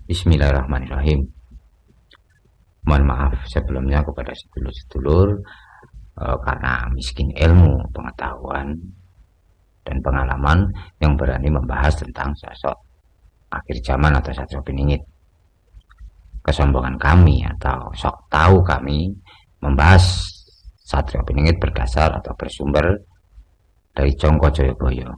Bismillahirrahmanirrahim. Mohon maaf sebelumnya kepada sedulur-sedulur karena miskin ilmu, pengetahuan, dan pengalaman yang berani membahas tentang sosok akhir zaman atau Satrio Piningit. Kesombongan kami atau sok tahu kami membahas Satrio Piningit berdasar atau bersumber dari Jongko Joyoboyo,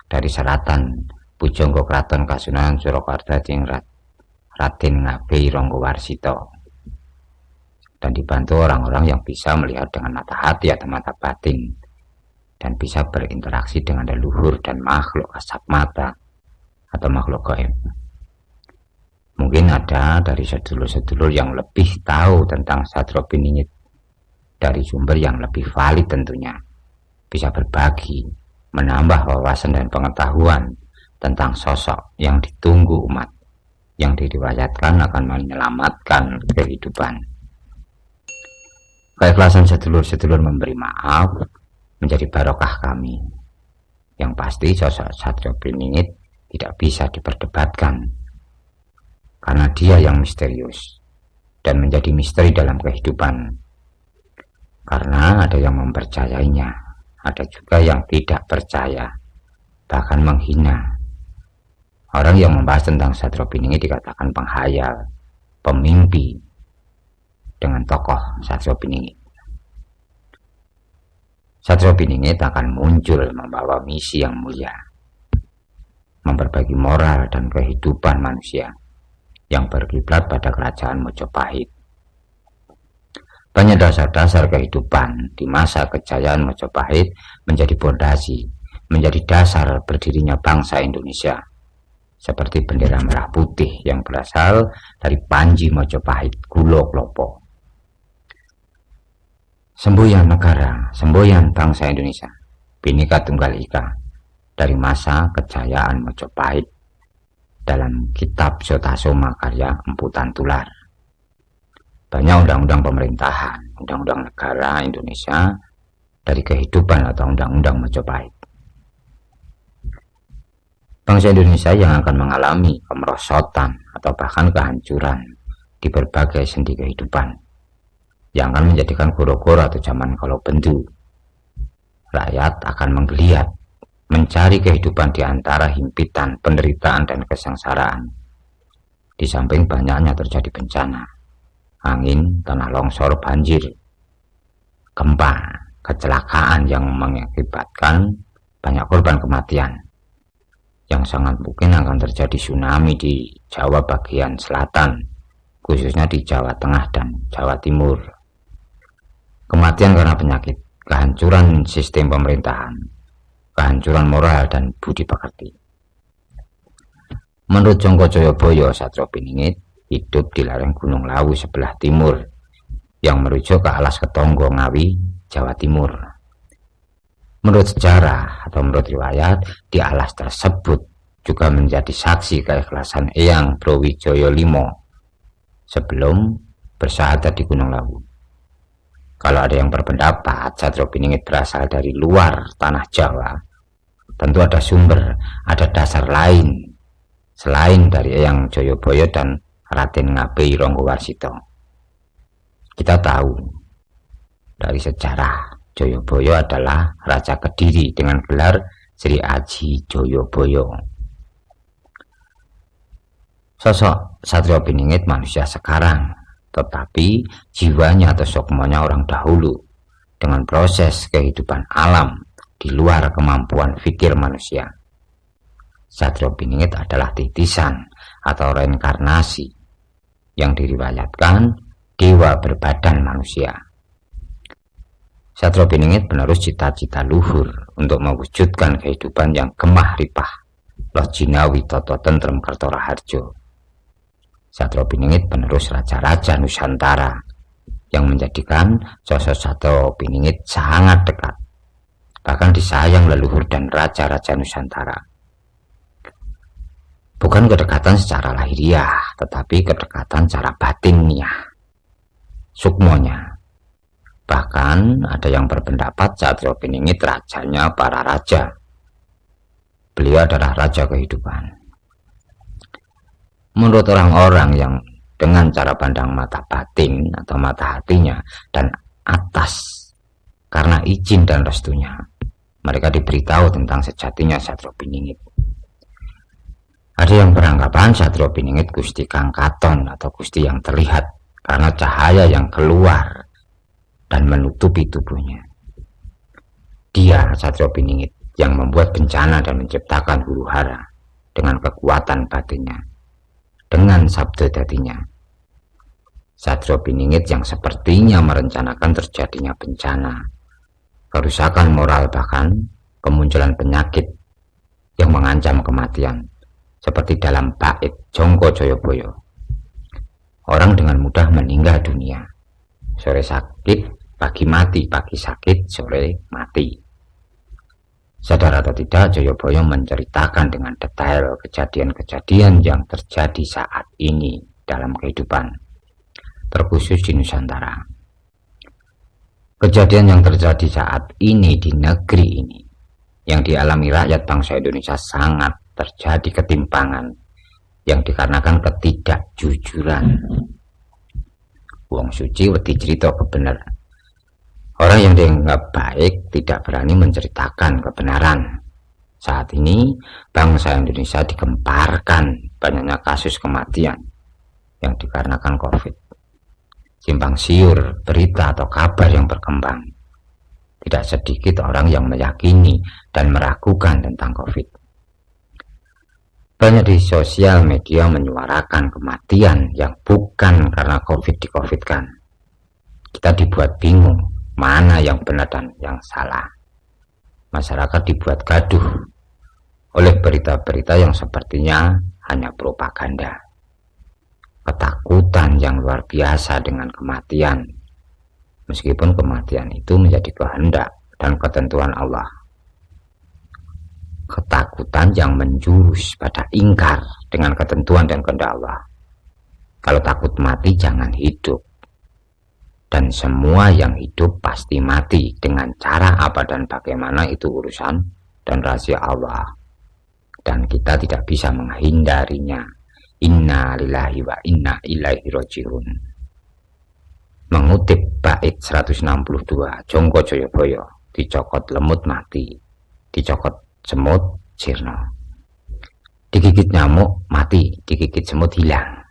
dari seratan Pujangga Kraton Kasunanan Surakarta Tingrat Raden Ngabei Ranggawarsita, dan dibantu orang-orang yang bisa melihat dengan mata hati atau mata batin dan bisa berinteraksi dengan leluhur dan makhluk kasat mata atau makhluk gaib. Mungkin ada dari sedulur-sedulur yang lebih tahu tentang Satrio Piningit dari sumber yang lebih valid, tentunya bisa berbagi, menambah wawasan dan pengetahuan tentang sosok yang ditunggu umat, yang diriwayatkan akan menyelamatkan kehidupan. Keikhlasan sedulur-sedulur memberi maaf menjadi barokah kami. Yang pasti sosok Satrio Piningit tidak bisa diperdebatkan, karena dia yang misterius dan menjadi misteri dalam kehidupan. Karena ada yang mempercayainya, ada juga yang tidak percaya, bahkan menghina. Orang yang membahas tentang Satrio Piningit dikatakan penghayal, pemimpi dengan tokoh Satrio Piningit. Satrio Piningit akan muncul membawa misi yang mulia, memperbaiki moral dan kehidupan manusia yang berkiblat pada kerajaan Mojopahit. Banyak dasar-dasar kehidupan di masa kejayaan Mojopahit menjadi pondasi, menjadi dasar berdirinya bangsa Indonesia, seperti bendera merah putih yang berasal dari Panji Mojopahit Gulo Klopo. Semboyan negara, semboyan bangsa Indonesia, Bhinneka Tunggal Ika, dari masa kejayaan Mojopahit dalam kitab Sotasoma karya Empu Tantular. Banyak undang-undang pemerintahan, undang-undang negara Indonesia dari kehidupan atau undang-undang Mojopahit. Bangsa Indonesia yang akan mengalami kemerosotan atau bahkan kehancuran di berbagai sendi kehidupan, yang akan menjadikan goro-goro atau zaman kalau bendu. Rakyat akan menggeliat mencari kehidupan di antara himpitan, penderitaan, dan kesengsaraan. Di samping banyaknya terjadi bencana, angin, tanah longsor, banjir, gempa, kecelakaan yang mengakibatkan banyak korban kematian, yang sangat mungkin akan terjadi tsunami di Jawa bagian selatan, khususnya di Jawa Tengah dan Jawa Timur. Kematian karena penyakit, kehancuran sistem pemerintahan, kehancuran moral dan budi pekerti. Menurut Jongko Joyoboyo, Satrio Piningit hidup di lereng Gunung Lawu sebelah timur yang merujuk ke alas Ketonggo Ngawi, Jawa Timur. Menurut sejarah atau menurut riwayat, di alas tersebut juga menjadi saksi keikhlasan Eyang Brawijaya V sebelum bersahadat di Gunung Lawu. Kalau ada yang berpendapat Satrio Piningit berasal dari luar tanah Jawa, tentu ada sumber, ada dasar lain selain dari Eyang Joyoboyo dan Raden Ngabei Ranggawarsita. Kita tahu dari sejarah, Joyoboyo adalah Raja Kediri dengan gelar Sri Aji Joyoboyo. Sosok Satrio Piningit manusia sekarang, tetapi jiwanya atau sukmanya orang dahulu, dengan proses kehidupan alam di luar kemampuan fikir manusia. Satrio Piningit adalah titisan atau reinkarnasi yang diriwayatkan dewa berbadan manusia. Satrio Piningit penerus cita-cita luhur untuk mewujudkan kehidupan yang gemah ripah, loh jinawi toto tentrem Kertaraharjo. Satrio Piningit penerus raja-raja Nusantara yang menjadikan sosok Satrio Piningit sangat dekat, bahkan disayang leluhur dan raja-raja Nusantara. Bukan kedekatan secara lahiriah, tetapi kedekatan secara batinnya, sukmonya. Bahkan ada yang berpendapat Satrio Piningit rajanya para raja. Beliau adalah raja kehidupan. Menurut orang-orang yang dengan cara pandang mata batin atau mata hatinya dan atas karena izin dan restunya, mereka diberitahu tentang sejatinya Satrio Piningit. Ada yang beranggapan Satrio Piningit Gusti Kang Katon atau Gusti yang terlihat karena cahaya yang keluar dan menutupi tubuhnya. Dia, Satrio Piningit, yang membuat bencana dan menciptakan huru-hara dengan kekuatan batinnya, dengan sabda dadinya. Satrio Piningit yang sepertinya merencanakan terjadinya bencana, kerusakan moral, bahkan kemunculan penyakit yang mengancam kematian, seperti dalam bait Jongko Joyoboyo. Orang dengan mudah meninggal dunia, sore sakit, pagi mati, pagi sakit, sore mati. Sadar atau tidak, Joyoboyo menceritakan dengan detail kejadian-kejadian yang terjadi saat ini dalam kehidupan, terkhusus di Nusantara. Kejadian yang terjadi saat ini di negeri ini, yang dialami rakyat bangsa Indonesia, sangat terjadi ketimpangan yang dikarenakan ketidakjujuran. Wong suci wedi cerita kebenaran. Orang yang dianggap baik tidak berani menceritakan kebenaran. Saat ini bangsa Indonesia digemparkan banyaknya kasus kematian yang dikarenakan COVID. Simpang siur berita atau kabar yang berkembang. Tidak sedikit orang yang meyakini dan meragukan tentang COVID. Banyak di sosial media menyuarakan kematian yang bukan karena COVID di-COVID-kan. Kita dibuat bingung mana yang benar dan yang salah. Masyarakat dibuat gaduh oleh berita-berita yang sepertinya hanya propaganda. Ketakutan yang luar biasa dengan kematian, meskipun kematian itu menjadi kehendak dan ketentuan Allah. Ketakutan yang menjurus pada ingkar dengan ketentuan dan kehendak Allah. Kalau takut mati, jangan hidup. Dan semua yang hidup pasti mati. Dengan cara apa dan bagaimana itu urusan dan rahasia Allah, dan kita tidak bisa menghindarinya. Inna lillahi wa inna ilaihi rajiun. Mengutip bait 162 Jongko Joyoboyo, dicokot lemut mati, dicokot semut sirna, digigit nyamuk mati, digigit semut hilang.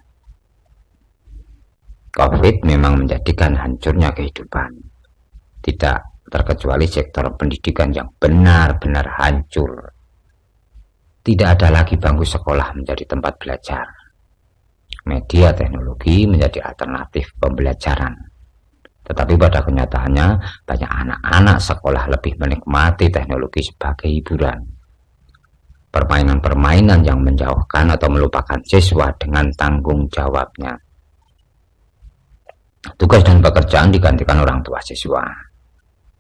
COVID memang menjadikan hancurnya kehidupan, tidak terkecuali sektor pendidikan yang benar-benar hancur. Tidak ada lagi bangku sekolah menjadi tempat belajar. Media teknologi menjadi alternatif pembelajaran. Tetapi pada kenyataannya, banyak anak-anak sekolah lebih menikmati teknologi sebagai hiburan. Permainan-permainan yang menjauhkan atau melupakan siswa dengan tanggung jawabnya. Tugas dan pekerjaan digantikan orang tua siswa.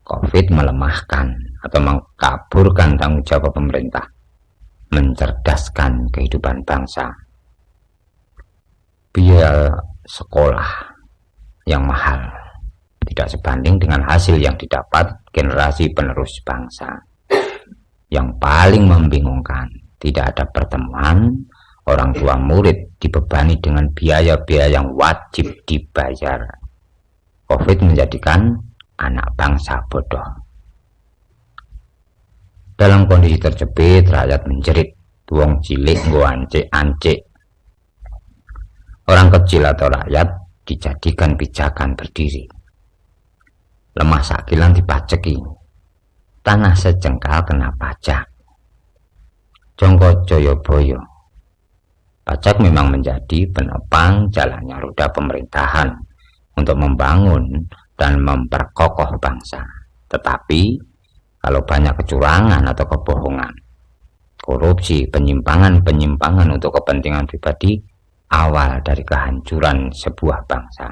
COVID melemahkan atau mengkaburkan tanggung jawab pemerintah, mencerdaskan kehidupan bangsa. Biaya sekolah yang mahal tidak sebanding dengan hasil yang didapat generasi penerus bangsa. Yang paling membingungkan, tidak ada pertemuan. Orang tua murid dibebani dengan biaya-biaya yang wajib dibayar. COVID menjadikan anak bangsa bodoh. Dalam kondisi terjepit, rakyat menjerit, wong cilik nggo ancik-ancik. Orang kecil atau rakyat dijadikan pijakan berdiri. Lemah sakilan dipaceki. Tanah sejengkal kena pajak. Jongko Joyoboyo. Pajak memang menjadi penopang jalannya roda pemerintahan untuk membangun dan memperkokoh bangsa. Tetapi kalau banyak kecurangan atau kebohongan, korupsi, penyimpangan untuk kepentingan pribadi, awal dari kehancuran sebuah bangsa.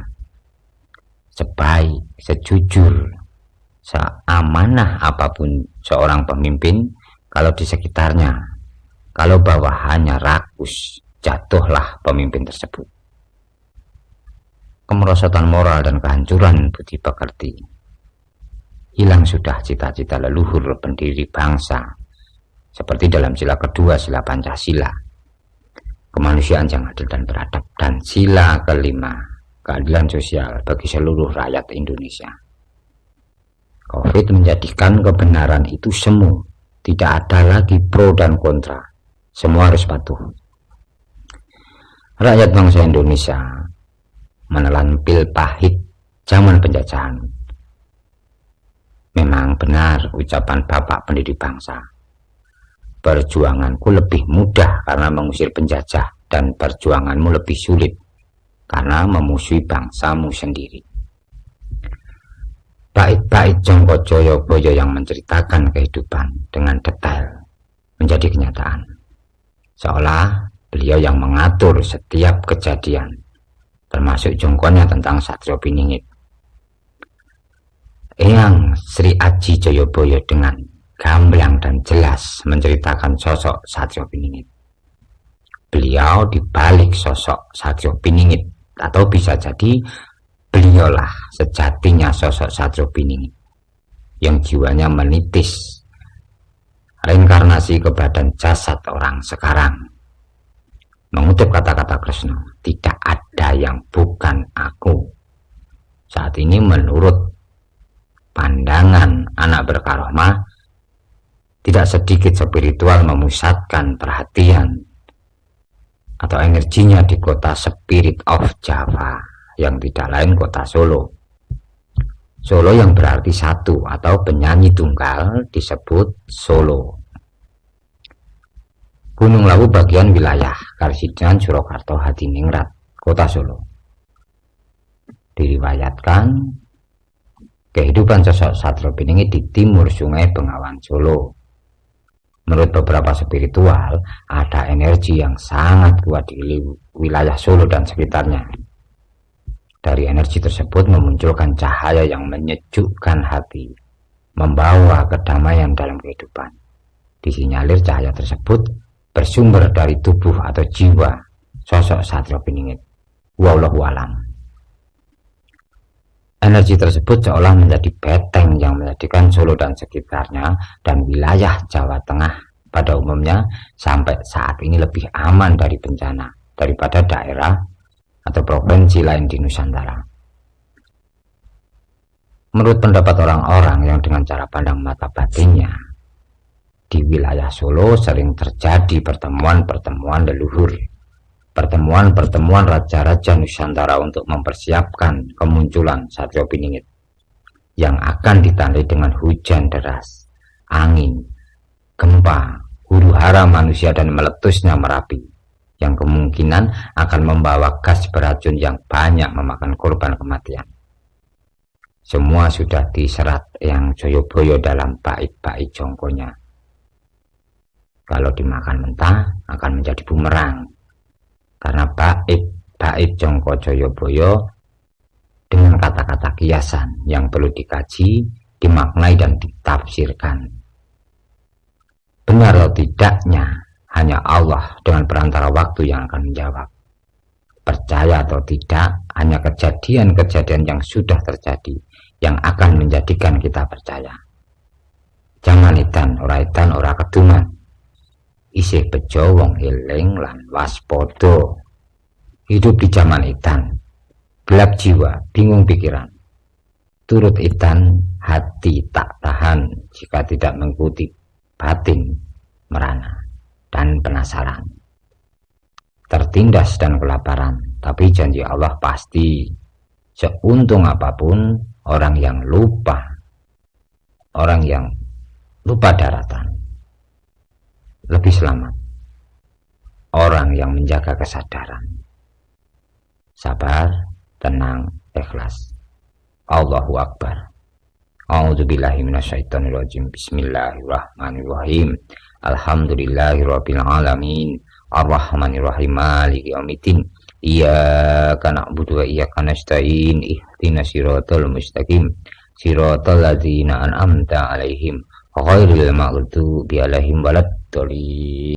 Sebaik, sejujur, seamanah apapun seorang pemimpin, kalau di sekitarnya, kalau bawahannya rakus, jatuhlah pemimpin tersebut. Kemerosotan moral dan kehancuran budi pekerti. Hilang sudah cita-cita leluhur pendiri bangsa, seperti dalam sila kedua, sila Pancasila. kemanusiaan yang adil dan beradab, dan sila kelima, keadilan sosial bagi seluruh rakyat Indonesia. COVID menjadikan kebenaran itu semu, tidak ada lagi pro dan kontra, semua harus patuh. Rakyat bangsa Indonesia menelan pil pahit zaman penjajahan. Memang benar ucapan Bapak Pendiri Bangsa, perjuanganku lebih mudah karena mengusir penjajah, dan perjuanganmu lebih sulit karena memusuhi bangsamu sendiri. Bait-bait Jongko Joyoboyo yang menceritakan kehidupan dengan detail menjadi kenyataan, seolah beliau yang mengatur setiap kejadian, termasuk jongkonya tentang Satrio Piningit. Eyang Sri Aji Joyoboyo dengan gamblang dan jelas menceritakan sosok Satrio Piningit. Beliau dibalik sosok Satrio Piningit, atau bisa jadi beliaulah sejatinya sosok Satrio Piningit yang jiwanya menitis, reinkarnasi ke badan jasad orang sekarang. Mengutip kata-kata Kresna, tidak ada yang bukan aku. Saat ini menurut pandangan anak berkaromah, tidak sedikit spiritual memusatkan perhatian atau energinya di kota Spirit of Java, yang tidak lain kota Solo. Solo yang berarti satu atau penyanyi tunggal disebut Solo. Gunung Lawu bagian wilayah Karsidenan, Surakarta, Hadiningrat, kota Solo. Diriwayatkan kehidupan sosok Satrio Piningit di timur Sungai Bengawan Solo. Menurut beberapa spiritual, ada energi yang sangat kuat di wilayah Solo dan sekitarnya. Dari energi tersebut memunculkan cahaya yang menyejukkan hati, membawa kedamaian dalam kehidupan. Disinyalir cahaya tersebut bersumber dari tubuh atau jiwa sosok Satrio Piningit. Wallahu a'lam. Energi tersebut seolah menjadi beteng yang menjadikan Solo dan sekitarnya dan wilayah Jawa Tengah pada umumnya sampai saat ini lebih aman dari bencana daripada daerah atau provinsi lain di Nusantara. Menurut pendapat orang-orang yang dengan cara pandang mata batinnya, di wilayah Solo sering terjadi pertemuan-pertemuan leluhur, pertemuan-pertemuan raja-raja Nusantara untuk mempersiapkan kemunculan Satrio Piningit yang akan ditandai dengan hujan deras, angin, gempa, huru-hara manusia dan meletusnya Merapi, yang kemungkinan akan membawa gas beracun yang banyak memakan korban kematian. Semua sudah diserat Eyang Joyoboyo dalam bait-bait jongkonya. Kalau dimakan mentah akan menjadi bumerang, karena bait Jongko Joyoboyo dengan kata-kata kiasan yang perlu dikaji, dimaknai dan ditafsirkan. Benar atau tidaknya hanya Allah dengan perantara waktu yang akan menjawab. Percaya atau tidak, hanya kejadian-kejadian yang sudah terjadi yang akan menjadikan kita percaya. Jangan edan ora keduman. Isih bejo wong eling lan waspada. Hidup di zaman edan, gelap jiwa, bingung pikiran. Turut edan, hati tak tahan jika tidak mengikuti batin merana dan penasaran. Tertindas dan kelaparan, tapi janji Allah pasti. Seuntung apapun orang yang lupa daratan, lebih selamat orang yang menjaga kesadaran. Sabar, tenang, ikhlas. Allahu Akbar. A'udzubillahi minasyaitonirrajim. Bismillahirrahmanirrahim. Alhamdulillahirabbil alamin. Arrahmanirrahim. Maliki yaumiddin. Iyyaka na'budu wa iyyaka nasta'in. Ihdinas siratal mustaqim. Siratal ladzina an'amta 'alaihim ghairil maghdubi 'alaihim waladdallin.